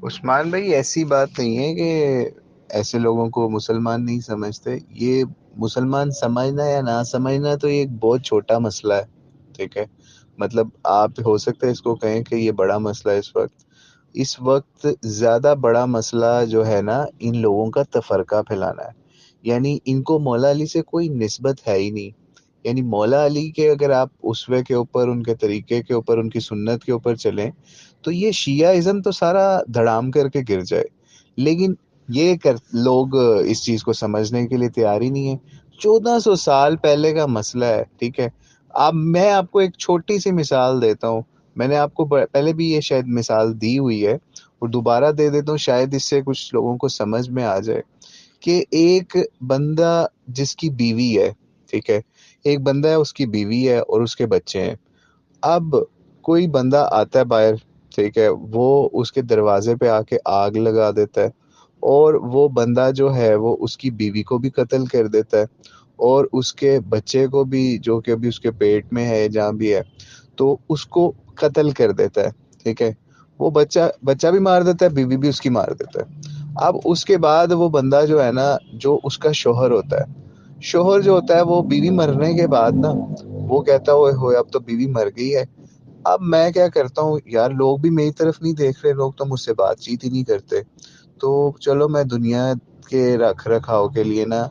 عثمان بھائی، ایسی بات نہیں ہے کہ ایسے لوگوں کو مسلمان نہیں سمجھتے. یہ مسلمان سمجھنا یا نہ سمجھنا تو یہ ایک بہت چھوٹا مسئلہ ہے. ٹھیک ہے، مطلب آپ ہو سکتا ہے اس کو کہیں کہ یہ بڑا مسئلہ ہے. اس وقت زیادہ بڑا مسئلہ جو ہے نا، ان لوگوں کا تفرقہ پھیلانا ہے. یعنی ان کو مولا علی سے کوئی نسبت ہے ہی نہیں. یعنی مولا علی کے اگر آپ اسوے کے اوپر، ان کے طریقے کے اوپر، ان کی سنت کے اوپر چلیں تو یہ شیعہ ازم تو سارا دھڑام کر کے گر جائے. لیکن لوگ اس چیز کو سمجھنے کے لیے تیار ہی نہیں ہے. 1400 سال پہلے کا مسئلہ ہے. ٹھیک ہے، اب میں آپ کو ایک چھوٹی سی مثال دیتا ہوں. میں نے آپ کو پہلے بھی یہ شاید مثال دی ہوئی ہے اور دوبارہ دے دیتا ہوں، شاید اس سے کچھ لوگوں کو سمجھ میں آ جائے. کہ ایک بندہ جس کی بیوی ہے، ٹھیک ہے، ایک بندہ ہے، اس کی بیوی ہے اور اس کے بچے ہیں. اب کوئی بندہ آتا ہے باہر، ٹھیک ہے، وہ اس کے دروازے پہ آ کے آگ لگا دیتا ہے، اور وہ بندہ جو ہے وہ اس کی بیوی کو بھی قتل کر دیتا ہے، اور اس کے بچے کو بھی، جو کہ ابھی اس کے پیٹ میں ہے جہاں بھی ہے، تو اس کو قتل کر دیتا ہے. ٹھیک ہے، وہ بچہ بھی مار دیتا ہے، بیوی بھی اس کی مار دیتا ہے. اب اس کے بعد وہ بندہ جو ہے نا، جو اس کا شوہر ہوتا ہے، شوہر جو ہوتا ہے وہ بیوی مرنے کے بعد نا، وہ کہتا ہے اوئے ہوئے اب تو بیوی مر گئی ہے. اب میں کیا کرتا ہوں یار، لوگ بھی میری طرف نہیں دیکھ رہے، لوگ تو مجھ سے بات چیت ہی نہیں کرتے، تو چلو میں دنیا کے رکھ رکھاؤ کے لیے نا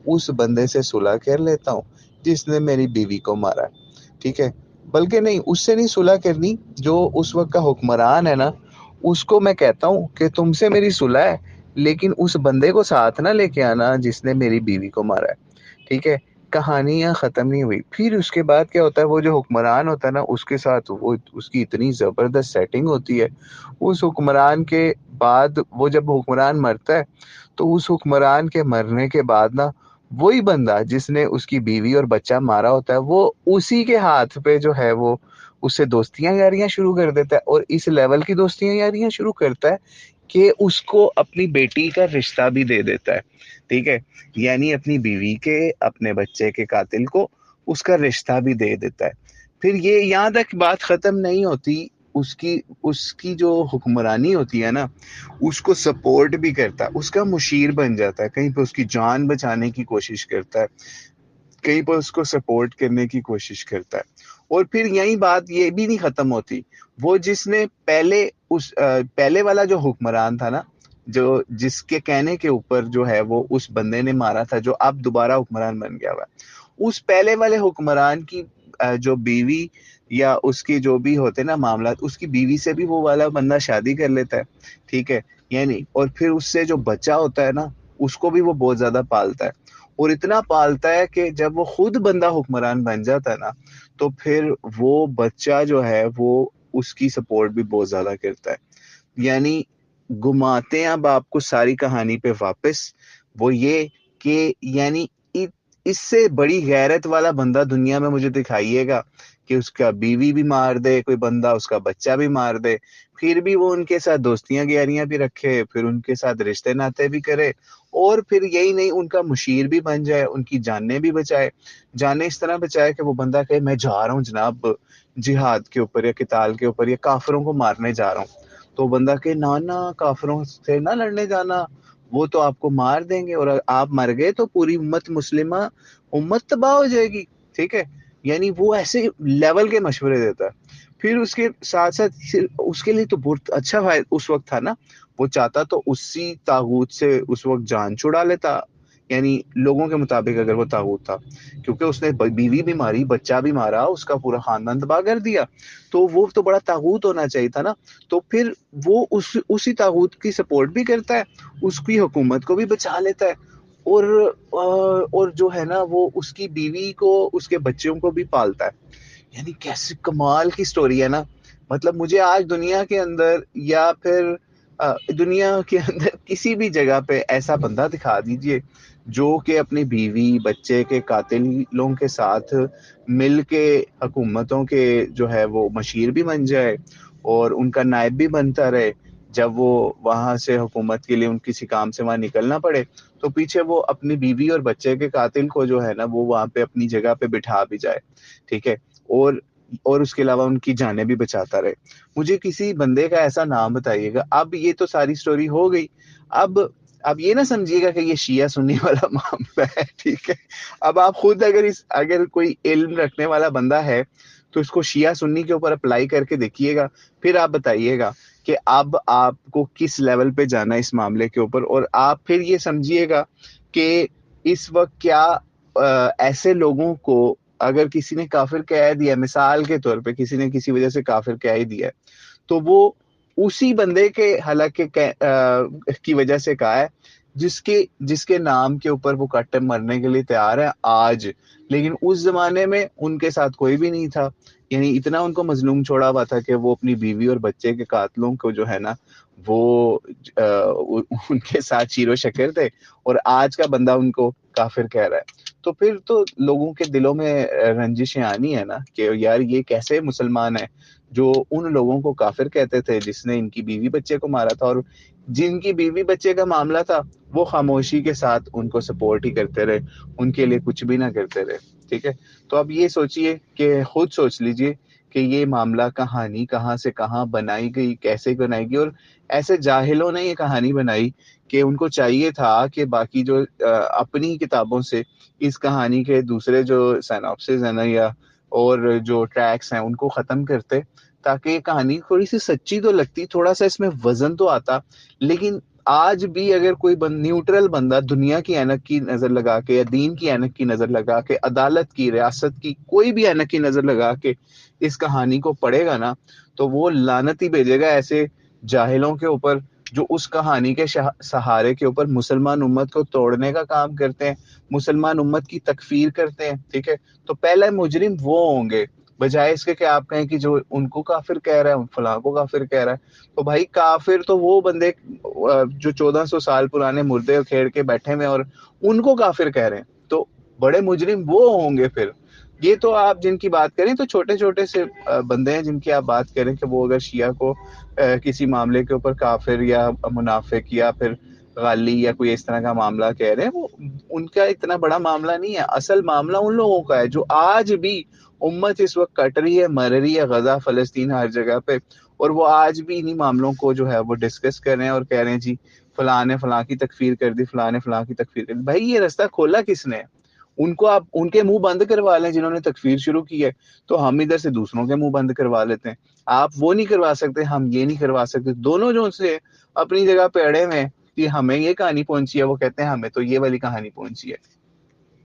اس بندے سے صلح کر لیتا ہوں جس نے میری بیوی کو مارا. ٹھیک ہے، بلکہ نہیں، اس سے نہیں صلح کرنی، جو اس وقت کا حکمران ہے نا، اس کو میں کہتا ہوں کہ تم سے میری صلح ہے، لیکن اس بندے کو ساتھ نہ لے کے آنا جس نے میری بیوی کو مارا ہے. ٹھیک ہے، کہانیاں ختم نہیں ہوئی. پھر اس کے بعد کیا ہوتا ہے، وہ جو حکمران ہوتا ہے نا، اس کے ساتھ وہ اس کی اتنی زبردست سیٹنگ ہوتی ہے. اس حکمران کے بعد، وہ جب حکمران مرتا ہے تو اس حکمران کے مرنے کے بعد نا، وہی بندہ جس نے اس کی بیوی اور بچہ مارا ہوتا ہے، وہ اسی کے ہاتھ پہ جو ہے وہ اس سے دوستیاں یاریاں شروع کر دیتا ہے. اور اس لیول کی دوستیاں یاریاں شروع کرتا ہے کہ اس کو اپنی بیٹی کا رشتہ بھی دے دیتا ہے. ٹھیک ہے، یعنی اپنی بیوی کے، اپنے بچے کے قاتل کو اس کا رشتہ بھی دے دیتا ہے. پھر یہ یہاں تک بات ختم نہیں ہوتی، اس کی جو حکمرانی ہوتی ہے نا، اس کو سپورٹ بھی کرتا ہے، اس کا مشیر بن جاتا ہے، کہیں پہ اس کی جان بچانے کی کوشش کرتا ہے، کہیں پر اس کو سپورٹ کرنے کی کوشش کرتا ہے. اور پھر یہی بات یہ بھی نہیں ختم ہوتی. وہ جس نے پہلے والا جو حکمران تھا نا، جو جس کے کہنے کے اوپر جو ہے وہ اس بندے نے مارا تھا، جو اب دوبارہ حکمران بن گیا ہوا ہے، اس پہلے والے حکمران کی جو بیوی یا اس کی جو بھی ہوتے نا معاملات، اس کی بیوی سے بھی وہ والا بندہ شادی کر لیتا ہے. ٹھیک ہے، یعنی اور پھر اس سے جو بچہ ہوتا ہے نا، اس کو بھی وہ بہت زیادہ پالتا ہے. اور اتنا پالتا ہے کہ جب وہ خود بندہ حکمران بن جاتا ہے نا، تو پھر وہ بچہ جو ہے وہ اس کی سپورٹ بھی بہت زیادہ کرتا ہے. یعنی گھماتے ہیں اب آپ کو ساری کہانی پہ واپس، وہ یہ کہ یعنی اس سے بڑی غیرت والا بندہ دنیا میں مجھے دکھائیے گا کہ اس کا بیوی بھی مار دے کوئی بندہ، اس کا بچہ بھی مار دے، پھر بھی وہ ان کے ساتھ دوستیاں گیاریاں بھی رکھے، پھر ان کے ساتھ رشتے ناطے بھی کرے، اور پھر یہی نہیں، ان کا مشیر بھی بن جائے، ان کی جانیں بھی بچائے. جانیں اس طرح بچائے کہ وہ بندہ کہے میں جا رہا ہوں جناب جہاد کے اوپر یا قتال کے اوپر یا کافروں کو مارنے جا رہا ہوں. تو بندہ کہ نہ کافروں سے نہ لڑنے جانا، وہ تو آپ کو مار دیں گے، اور آپ مر گئے تو پوری امت امت تباہ ہو جائے گی. ٹھیک ہے، یعنی وہ ایسے لیول کے مشورے دیتا ہے. پھر اس کے ساتھ ساتھ اس کے لیے تو بہت اچھا اس وقت تھا نا، وہ چاہتا تو اسی طاغوت سے اس وقت جان چھڑا لیتا. یعنی لوگوں کے مطابق اگر وہ طاغوت تھا، کیونکہ اس نے بیوی بھی ماری، بچہ بھی مارا، اس کا پورا خاندان تباہ کر دیا، تو وہ تو بڑا طاغوت ہونا چاہیے تھا نا. تو پھر وہ اسی طاغوت کی سپورٹ بھی کرتا ہے، اس کی حکومت کو بھی بچا لیتا ہے، اور جو ہے نا وہ اس کی بیوی کو، اس کے بچوں کو بھی پالتا ہے. یعنی کیسے کمال کی سٹوری ہے نا. مطلب مجھے آج دنیا کے اندر یا پھر دنیا کے اندر کسی بھی جگہ پہ ایسا بندہ دکھا دیجئے جو کہ اپنی بیوی بچے کے قاتلوں کے ساتھ مل کے حکومتوں کے جو ہے وہ مشیر بھی بن جائے اور ان کا نائب بھی بنتا رہے. جب وہ وہاں سے حکومت کے لیے ان کسی کام سے وہاں نکلنا پڑے تو پیچھے وہ اپنی بیوی اور بچے کے قاتل کو جو ہے نا وہ وہاں پہ اپنی جگہ پہ بٹھا بھی جائے. ٹھیک ہے، اور اور اس کے علاوہ ان کی جانیں بھی بچاتا رہے. مجھے کسی بندے کا ایسا نام بتائیے گا. اب یہ تو ساری سٹوری ہو گئی. اب یہ نہ سمجھیے گا کہ یہ شیعہ سنی والا معاملہ ہے, ٹھیک ہے. اب آپ خود اگر کوئی علم رکھنے والا بندہ ہے تو اس کو شیعہ سنی کے اوپر اپلائی کر کے دیکھیے گا, پھر آپ بتائیے گا کہ اب آپ کو کس لیول پہ جانا ہے اس معاملے کے اوپر. اور آپ پھر یہ سمجھیے گا کہ اس وقت کیا ایسے لوگوں کو اگر کسی نے کافر کہہ دیا, مثال کے طور پہ کسی نے کسی وجہ سے کافر کہہ ہی دیا ہے, تو وہ اسی بندے کے حالانکہ کی وجہ سے کہا ہے جس کے نام کے اوپر وہ کٹ مرنے کے لیے تیار ہے آج. لیکن اس زمانے میں ان کے ساتھ کوئی بھی نہیں تھا, یعنی اتنا ان کو مظلوم چھوڑا ہوا تھا کہ وہ اپنی بیوی اور بچے کے قاتلوں کو جو ہے نا وہ ان کے ساتھ شیر و شکر تھے, اور آج کا بندہ ان کو کافر کہہ رہا ہے. تو پھر تو لوگوں کے دلوں میں رنجشیں آنی ہے نا کہ یار یہ کیسے مسلمان ہے جو ان لوگوں کو کافر کہتے تھے جس نے ان کی بیوی بچے کو مارا تھا, اور جن کی بیوی بچے کا معاملہ تھا وہ خاموشی کے ساتھ ان کو سپورٹ ہی کرتے رہے, ان کے لیے کچھ بھی نہ کرتے رہے, ٹھیک ہے. تو اب یہ سوچئے کہ خود سوچ لیجئے کہ یہ معاملہ کہانی کہاں سے کہاں بنائی گئی, کیسے بنائی گئی. اور ایسے جاہلوں نے یہ کہانی بنائی کہ ان کو چاہیے تھا کہ باقی جو اپنی کتابوں سے اس کہانی کے دوسرے جو سیناپسز ہیں نا یا اور جو ٹریکس ہیں ان کو ختم کرتے, تاکہ یہ کہانی تھوڑی سی سچی تو لگتی, تھوڑا سا اس میں وزن تو آتا. لیکن آج بھی اگر کوئی نیوٹرل بندہ دنیا کی اینک کی نظر لگا کے یا دین کی اینک کی نظر لگا کے, عدالت کی, ریاست کی, کوئی بھی اینک کی نظر لگا کے اس کہانی کو پڑھے گا نا, تو وہ لعنت ہی بھیجے گا ایسے جاہلوں کے اوپر جو اس کہانی کے سہارے کے اوپر مسلمان امت کو توڑنے کا کام کرتے ہیں, مسلمان امت کی تکفیر کرتے ہیں, ٹھیک ہے. تو پہلے مجرم وہ ہوں گے بجائے اس کے کہ آپ کہیں کہ جو ان کو کافر کہہ رہا ہے فلاں کو کافر کہہ رہا ہے. تو بھائی کافر تو وہ بندے جو 1400 سال پرانے مردے کھیڑ کے بیٹھے ہوئے اور ان کو کافر کہہ رہے ہیں, تو بڑے مجرم وہ ہوں گے پھر. یہ تو آپ جن کی بات کریں تو چھوٹے چھوٹے سے بندے ہیں جن کی آپ بات کریں کہ وہ اگر شیعہ کو کسی معاملے کے اوپر کافر یا منافق یا پھر غالی یا کوئی اس طرح کا معاملہ کہہ رہے ہیں, وہ ان کا اتنا بڑا معاملہ نہیں ہے. اصل معاملہ ان لوگوں کا ہے جو آج بھی امت اس وقت کٹ رہی ہے, مر رہی ہے, غزہ فلسطین ہر جگہ پہ, اور وہ آج بھی انہی معاملوں کو جو ہے وہ ڈسکس کر رہے ہیں اور کہہ رہے ہیں جی فلاں نے فلاں کی تکفیر کر دی, فلاں نے فلاں کی تکفیر کر دی. بھائی یہ رستہ کھولا کس نے؟ ان کو آپ ان کے منہ بند کروا لیں جنہوں نے تکفیر شروع کی ہے, تو ہم ادھر سے دوسروں کے منہ بند کروا لیتے ہیں. آپ وہ نہیں کروا سکتے, ہم یہ نہیں کروا سکتے. دونوں جو سے اپنی جگہ پہ اڑے ہوئے کہ ہمیں یہ کہانی پہنچی ہے, وہ کہتے ہیں ہمیں تو یہ والی کہانی پہنچی ہے.